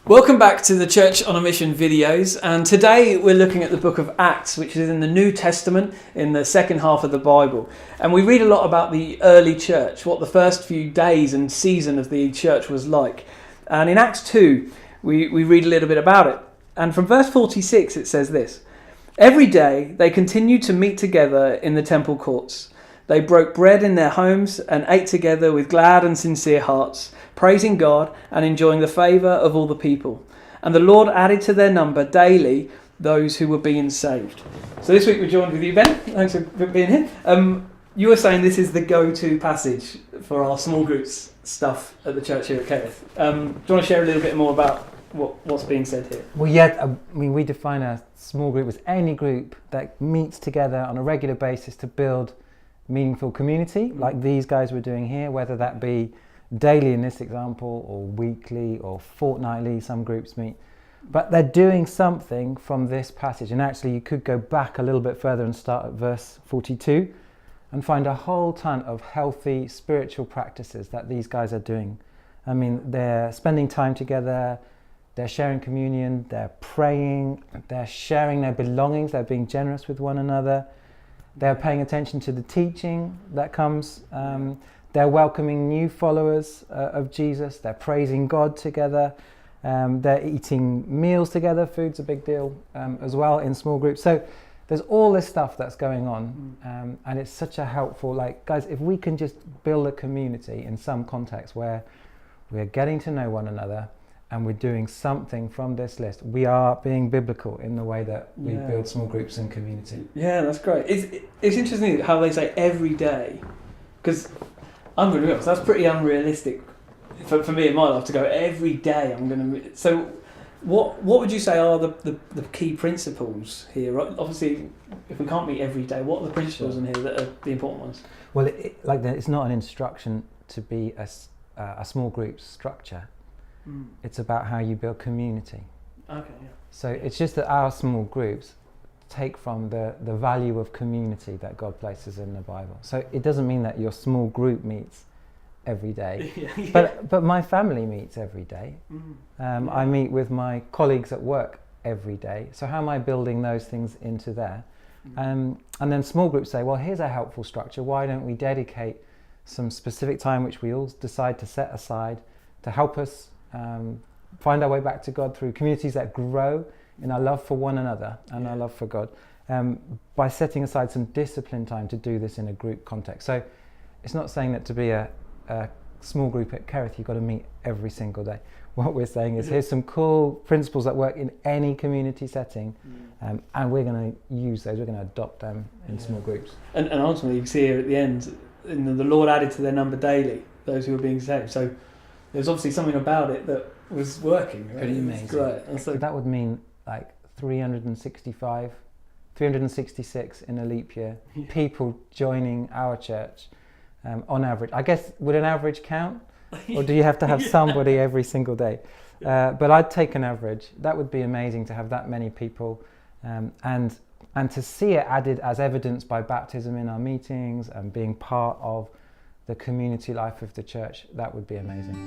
Welcome back to the Church on a Mission videos, and today we're looking at the book of Acts, which is in the New Testament, in the second half of the Bible. And we read a lot about the early church, what the first few days and season of the church was like. And in Acts 2, we read a little bit about it. And from verse 46 it says this: "Every day they continued to meet together in the temple courts. They broke bread in their homes and ate together with glad and sincere hearts, praising God and enjoying the favour of all the people. And the Lord added to their number daily those who were being saved." So this week we're joined with you, Ben. Thanks for being here. You were saying this is the go-to passage for our small groups stuff at the church here at Kerith. Do you want to share a little bit more about what's being said here? Well, yeah, we define a small group as any group that meets together on a regular basis to build meaningful community, like these guys were doing here, whether that be daily in this example, or weekly, or fortnightly, some groups meet. But they're doing something from this passage. And actually you could go back a little bit further and start at verse 42 and find a whole ton of healthy spiritual practices that these guys are doing. I mean, they're spending time together, they're sharing communion, they're praying, they're sharing their belongings, they're being generous with one another, they're paying attention to the teaching that comes, they're welcoming new followers of Jesus, they're praising God together, they're eating meals together. Food's a big deal as well in small groups. So there's all this stuff that's going on, and it's such a helpful, guys, if we can just build a community in some context where we're getting to know one another and we're doing something from this list, we are being biblical in the way that we build small groups and community. Yeah, that's great. It's interesting how they say every day, because I'm going to be honest, that's pretty unrealistic for me in my life to go every day I'm going to... So what would you say are the key principles here? Obviously, if we can't meet every day, what are the principles in here that are the important ones? Well, it's not an instruction to be a small group structure. It's about how you build community. Okay, yeah. So it's just that our small groups take from the value of community that God places in the Bible. So it doesn't mean that your small group meets every day, but my family meets every day. I meet with my colleagues at work every day. So how am I building those things into there? And then small groups say, well, here's a helpful structure. Why don't we dedicate some specific time which we all decide to set aside to help us find our way back to God through communities that grow in our love for one another and our love for God, by setting aside some disciplined time to do this in a group context. So it's not saying that to be a small group at Kerith you've got to meet every single day. What we're saying is here's some cool principles that work in any community setting, and we're going to use those, we're going to adopt them in small groups. And ultimately you see here at the end, the Lord added to their number daily those who were being saved. So there's obviously something about it that was working. Right? Pretty amazing. Great. So that would mean 365, 366 in a leap year, people joining our church on average. I guess, would an average count? Or do you have to have somebody every single day? But I'd take an average. That would be amazing to have that many people, and to see it added as evidence by baptism in our meetings and being part of the community life of the church. That would be amazing.